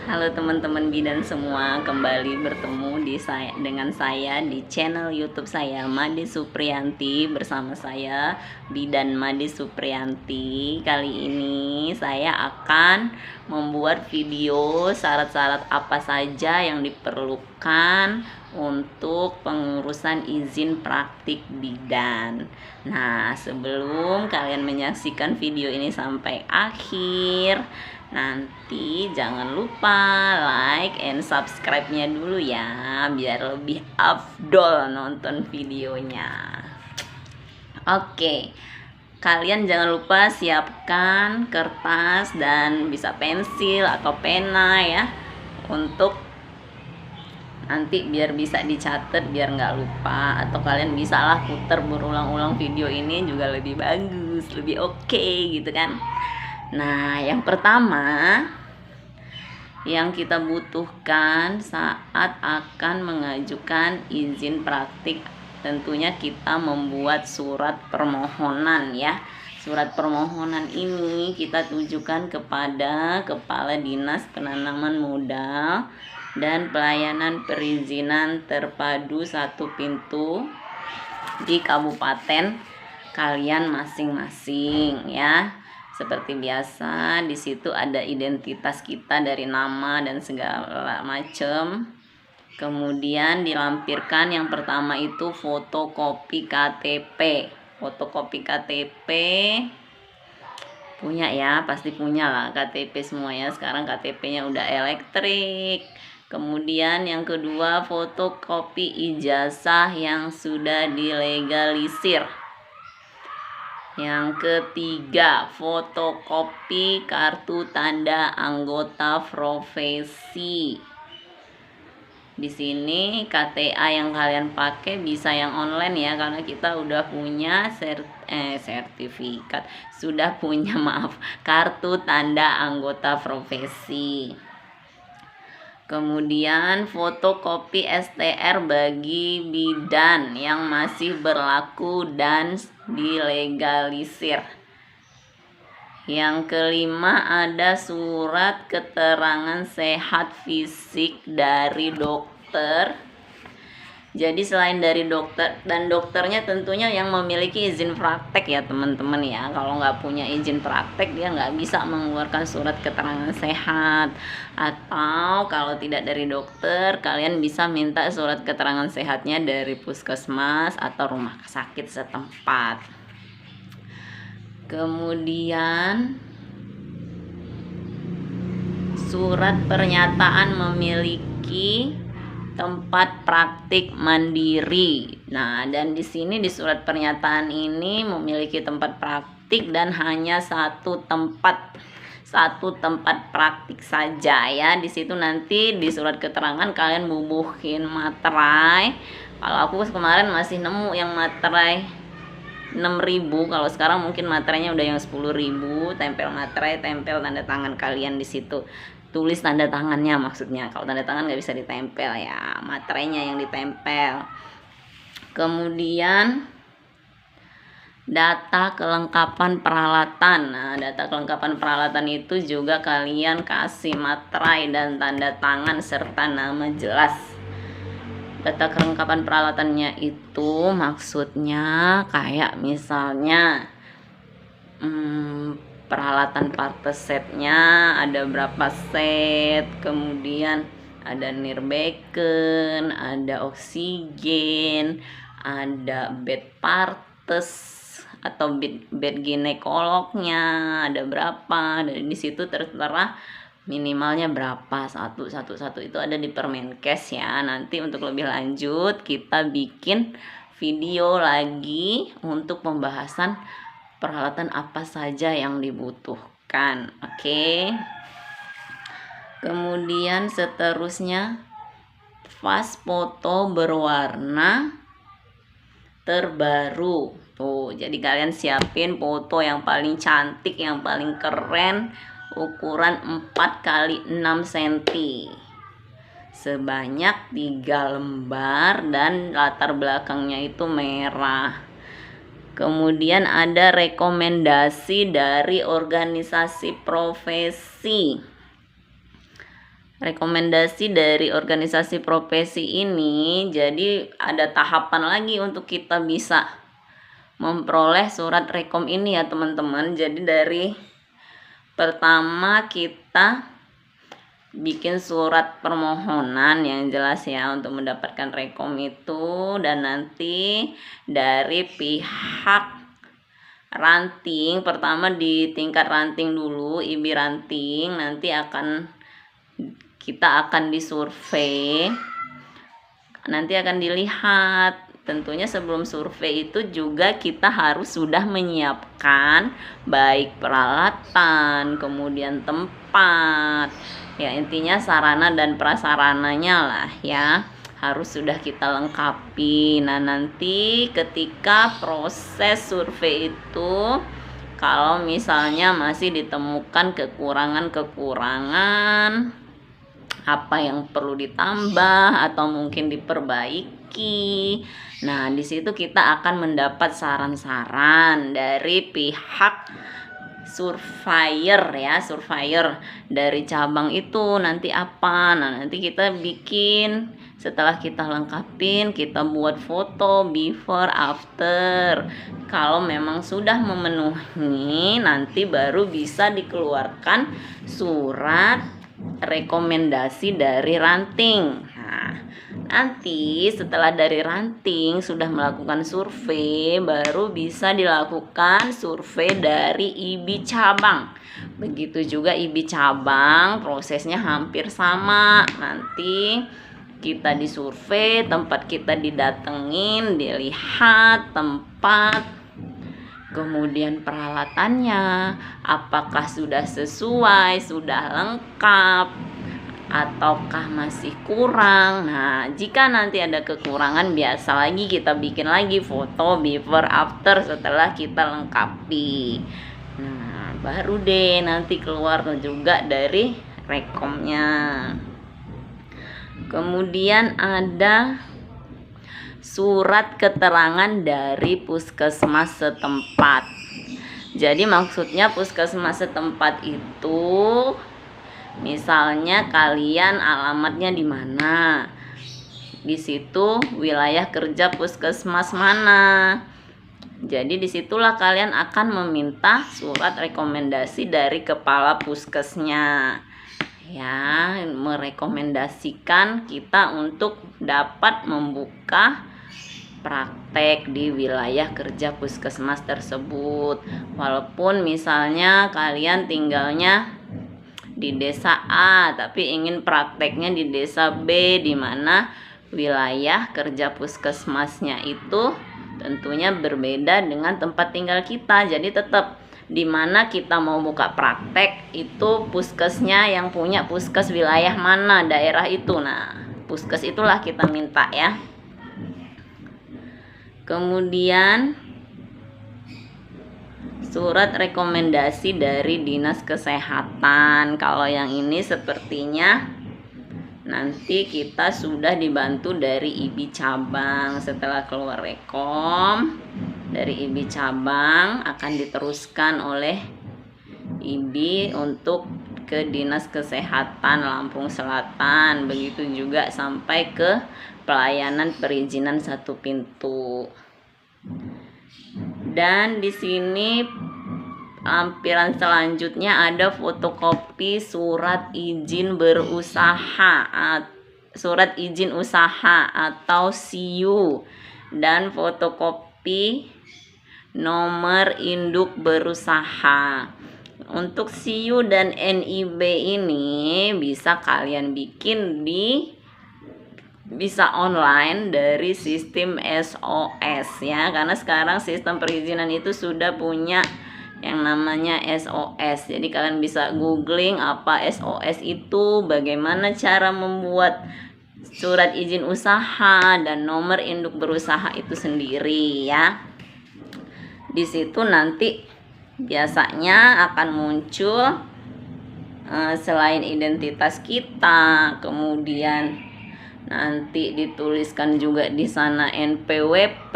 Halo teman-teman bidan semua, kembali bertemu dengan saya di channel YouTube saya Made Supriyanti, bersama saya Bidan Made Supriyanti. Kali ini saya akan membuat video syarat-syarat apa saja yang diperlukan untuk pengurusan izin praktik bidan. Nah, sebelum kalian menyaksikan video ini sampai akhir, nanti jangan lupa like and subscribe-nya dulu ya, biar lebih afdol nonton videonya. Oke, kalian jangan lupa siapkan kertas dan bisa pensil atau pena ya, untuk nanti biar bisa dicatat, biar nggak lupa. Atau kalian bisalah putar berulang-ulang video ini juga lebih bagus, lebih oke gitu kan. Nah, yang pertama yang kita butuhkan saat akan mengajukan izin praktik, tentunya kita membuat surat permohonan ya. Surat permohonan ini kita tujukan kepada Kepala Dinas Penanaman Modal dan Pelayanan Perizinan Terpadu Satu Pintu di kabupaten kalian masing-masing ya. Seperti biasa, di situ ada identitas kita dari nama dan segala macam. Kemudian dilampirkan yang pertama itu fotokopi KTP. Fotokopi KTP punya ya, pasti punya lah KTP semuanya. Sekarang KTP-nya udah elektrik. Kemudian yang kedua, fotokopi ijazah yang sudah dilegalisir. Yang ketiga, fotokopi kartu tanda anggota profesi. Di sini KTA yang kalian pakai bisa yang online ya, karena kita udah punya sertifikat, sudah punya kartu tanda anggota profesi. Kemudian fotokopi STR bagi bidan yang masih berlaku dan dilegalisir. Yang kelima, ada surat keterangan sehat fisik dari dokter. Jadi selain dari dokter, dan dokternya tentunya yang memiliki izin praktek ya teman-teman ya. Kalau nggak punya izin praktek, dia nggak bisa mengeluarkan surat keterangan sehat. Atau kalau tidak dari dokter, kalian bisa minta surat keterangan sehatnya dari puskesmas atau rumah sakit setempat. Kemudian surat pernyataan memiliki tempat praktik mandiri. Nah, dan di sini di surat pernyataan ini memiliki tempat praktik dan hanya satu tempat praktik saja ya. Di situ nanti di surat keterangan kalian bubuhin materai. Kalau aku kemarin masih nemu yang materai 6.000, kalau sekarang mungkin materainya udah yang 10.000. Tempel materai, tempel tanda tangan kalian di situ. Tulis tanda tangannya maksudnya. Kalau tanda tangan nggak bisa ditempel ya, materainya yang ditempel. Kemudian data kelengkapan peralatan. Nah, data kelengkapan peralatan itu juga kalian kasih materai dan tanda tangan serta nama jelas. Data kelengkapan peralatannya itu maksudnya kayak misalnya peralatan partes setnya ada berapa set, kemudian ada nirbecken, ada oksigen, ada bed partes atau bed ginekolognya ada berapa, dan di situ tertera minimalnya berapa. Satu itu ada di Permenkes ya. Nanti untuk lebih lanjut kita bikin video lagi untuk pembahasan peralatan apa saja yang dibutuhkan. Oke. Kemudian seterusnya vas foto berwarna terbaru. Tuh, jadi kalian siapin foto yang paling cantik, yang paling keren, ukuran 4 x 6 cm. Sebanyak 3 lembar dan latar belakangnya itu merah. Kemudian ada rekomendasi dari organisasi profesi. rekomendasi dari organisasi profesi ini, jadi ada tahapan lagi untuk kita bisa memperoleh surat rekom ini ya teman-teman. Jadi dari pertama kita bikin surat permohonan yang jelas ya untuk mendapatkan rekom itu, dan nanti dari pihak ranting, pertama di tingkat ranting dulu, IBI ranting, nanti kita akan disurvei, nanti akan dilihat. Tentunya sebelum survei itu juga kita harus sudah menyiapkan baik peralatan, kemudian tempat, ya intinya sarana dan prasarananya lah ya, harus sudah kita lengkapi. Nah nanti ketika proses survei itu, kalau misalnya masih ditemukan kekurangan-kekurangan, apa yang perlu ditambah atau mungkin diperbaiki, nah di situ kita akan mendapat saran-saran dari pihak surveyor ya, surveyor dari cabang itu nanti apa. Nah nanti kita bikin, setelah kita lengkapin, kita buat foto before after. Kalau memang sudah memenuhi, nanti baru bisa dikeluarkan surat rekomendasi dari ranting. Nah nanti setelah dari ranting sudah melakukan survei, baru bisa dilakukan survei dari IBI cabang. Begitu juga IBI cabang, prosesnya hampir sama. Nanti kita disurvei, tempat kita didatengin, dilihat tempat, kemudian peralatannya apakah sudah sesuai, sudah lengkap, ataukah masih kurang. Nah jika nanti ada kekurangan, biasa lagi kita bikin lagi foto before after setelah kita lengkapi. Nah baru deh nanti keluar juga dari rekomnya. Kemudian ada surat keterangan dari puskesmas setempat. Jadi maksudnya puskesmas setempat itu, misalnya kalian alamatnya di mana, di situ wilayah kerja puskesmas mana. Jadi disitulah kalian akan meminta surat rekomendasi dari kepala puskesnya ya, merekomendasikan kita untuk dapat membuka praktek di wilayah kerja puskesmas tersebut. Walaupun misalnya kalian tinggalnya di desa A tapi ingin prakteknya di desa B, di mana wilayah kerja puskesmasnya itu tentunya berbeda dengan tempat tinggal kita. Jadi tetap di mana kita mau buka praktek itu puskesnya yang punya puskes wilayah mana, daerah itu. Nah puskes itulah kita minta ya. Kemudian surat rekomendasi dari dinas kesehatan. Kalau yang ini sepertinya nanti kita sudah dibantu dari IBI cabang. Setelah keluar rekom dari IBI cabang, akan diteruskan oleh IBI untuk ke Dinas Kesehatan Lampung Selatan. Begitu juga sampai ke pelayanan perizinan satu pintu. Dan di sini lampiran selanjutnya ada fotokopi surat izin berusaha, surat izin usaha atau SIU, dan fotokopi nomor induk berusaha. Untuk SIU dan NIB ini bisa kalian bikin bisa online dari sistem SOS ya, karena sekarang sistem perizinan itu sudah punya yang namanya SOS. Jadi kalian bisa googling apa SOS itu, bagaimana cara membuat surat izin usaha dan nomor induk berusaha itu sendiri ya. Di situ nanti biasanya akan muncul selain identitas kita, kemudian nanti dituliskan juga di sana NPWP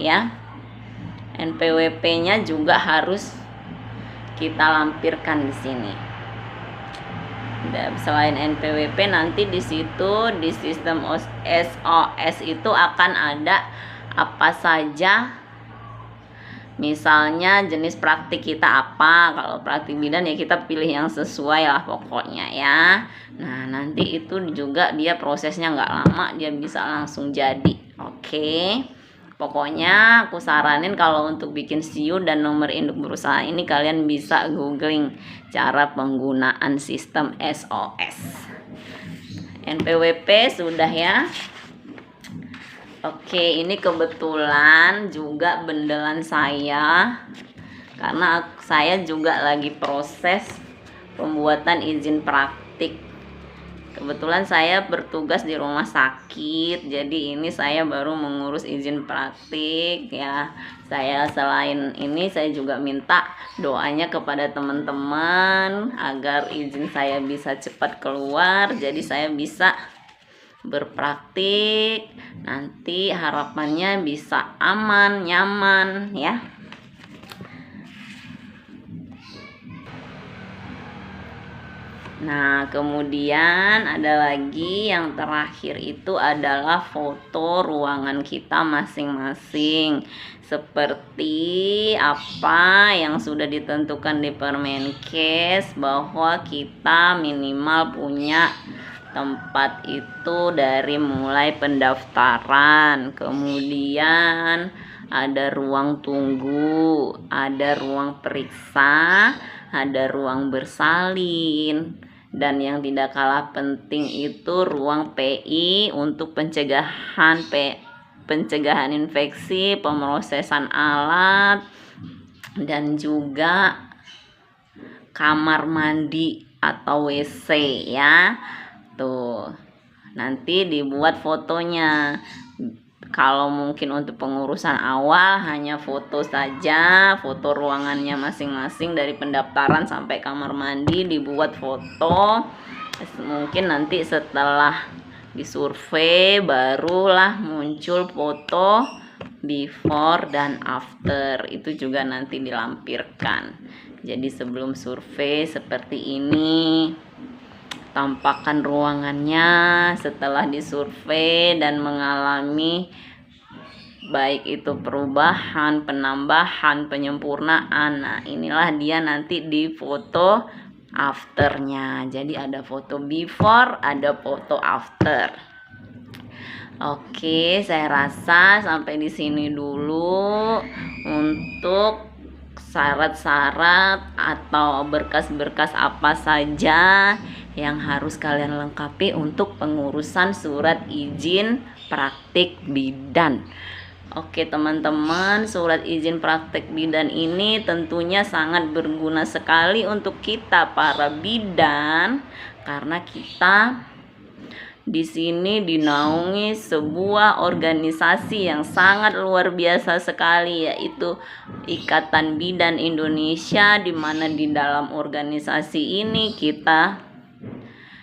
ya. NPWP-nya juga harus kita lampirkan di sini. Selain NPWP, nanti di situ di sistem SOS itu akan ada apa saja, misalnya jenis praktik kita apa. Kalau praktik bidan ya kita pilih yang sesuai lah pokoknya ya. Nah nanti itu juga dia prosesnya nggak lama, dia bisa langsung jadi. Oke. Pokoknya aku saranin kalau untuk bikin SIU dan nomor induk berusaha ini kalian bisa googling cara penggunaan sistem SOS. NPWP sudah ya. Oke, ini kebetulan juga bendelan saya, karena saya juga lagi proses pembuatan izin praktik. Kebetulan saya bertugas di rumah sakit, jadi ini saya baru mengurus izin praktik ya. Saya selain ini saya juga minta doanya kepada teman-teman agar izin saya bisa cepat keluar, jadi saya bisa berpraktik. Nanti harapannya bisa aman, nyaman ya. Nah kemudian ada lagi yang terakhir itu adalah foto ruangan kita masing-masing, seperti apa yang sudah ditentukan di Permenkes bahwa kita minimal punya tempat itu dari mulai pendaftaran, kemudian ada ruang tunggu, ada ruang periksa, ada ruang bersalin, dan yang tidak kalah penting itu ruang PI untuk pencegahan infeksi, pemrosesan alat, dan juga kamar mandi atau WC ya. Tuh, nanti dibuat fotonya. Kalau mungkin untuk pengurusan awal hanya foto saja, foto ruangannya masing-masing dari pendaftaran sampai kamar mandi dibuat foto. Mungkin nanti setelah disurvei barulah muncul foto before dan after, itu juga nanti dilampirkan. Jadi sebelum survei seperti ini tampakan ruangannya, setelah disurvei dan mengalami baik itu perubahan, penambahan, penyempurnaan. Nah inilah dia nanti di foto afternya. Jadi ada foto before, ada foto after. Oke, saya rasa sampai di sini dulu untuk syarat-syarat atau berkas-berkas apa saja yang harus kalian lengkapi untuk pengurusan surat izin praktik bidan. Oke teman-teman, surat izin praktik bidan ini tentunya sangat berguna sekali untuk kita para bidan, karena kita di sini dinaungi sebuah organisasi yang sangat luar biasa sekali, yaitu Ikatan Bidan Indonesia, di mana di dalam organisasi ini kita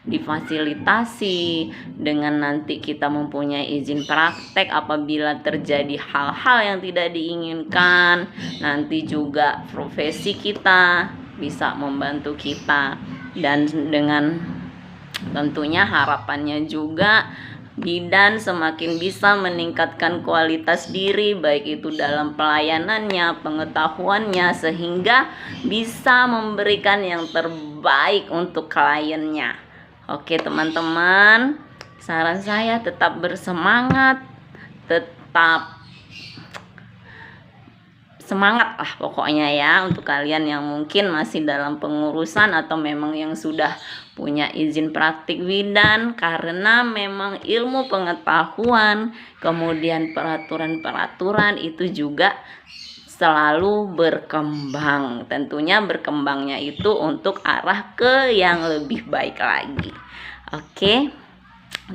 difasilitasi dengan nanti kita mempunyai izin praktek apabila terjadi hal-hal yang tidak diinginkan. Nanti juga profesi kita bisa membantu kita, dan dengan tentunya harapannya juga bidan semakin bisa meningkatkan kualitas diri, baik itu dalam pelayanannya, pengetahuannya, sehingga bisa memberikan yang terbaik untuk kliennya. Oke teman-teman, saran saya tetap bersemangat, tetap semangat lah pokoknya ya, untuk kalian yang mungkin masih dalam pengurusan atau memang yang sudah punya izin praktik bidan, karena memang ilmu pengetahuan kemudian peraturan-peraturan itu juga selalu berkembang. Tentunya berkembangnya itu untuk arah ke yang lebih baik lagi. Oke.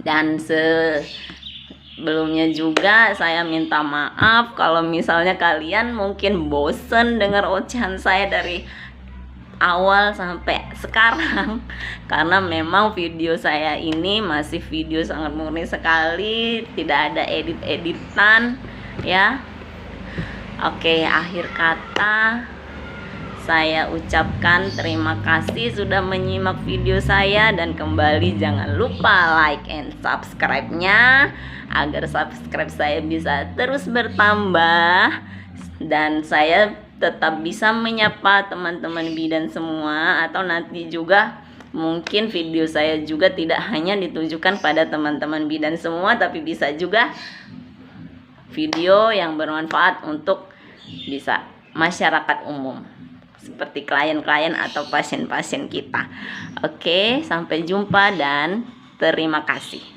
Dan sebelumnya juga saya minta maaf kalau misalnya kalian mungkin bosen dengar ocehan saya dari awal sampai sekarang, karena memang video saya ini masih video sangat murni sekali, tidak ada edit-editan ya. Oke, akhir kata saya ucapkan terima kasih sudah menyimak video saya, dan kembali jangan lupa like and subscribe-nya agar subscribe saya bisa terus bertambah dan saya tetap bisa menyapa teman-teman bidan semua. Atau nanti juga mungkin video saya juga tidak hanya ditujukan pada teman-teman bidan semua, tapi bisa juga video yang bermanfaat untuk bisa masyarakat umum seperti klien-klien atau pasien-pasien kita. Oke, sampai jumpa dan terima kasih.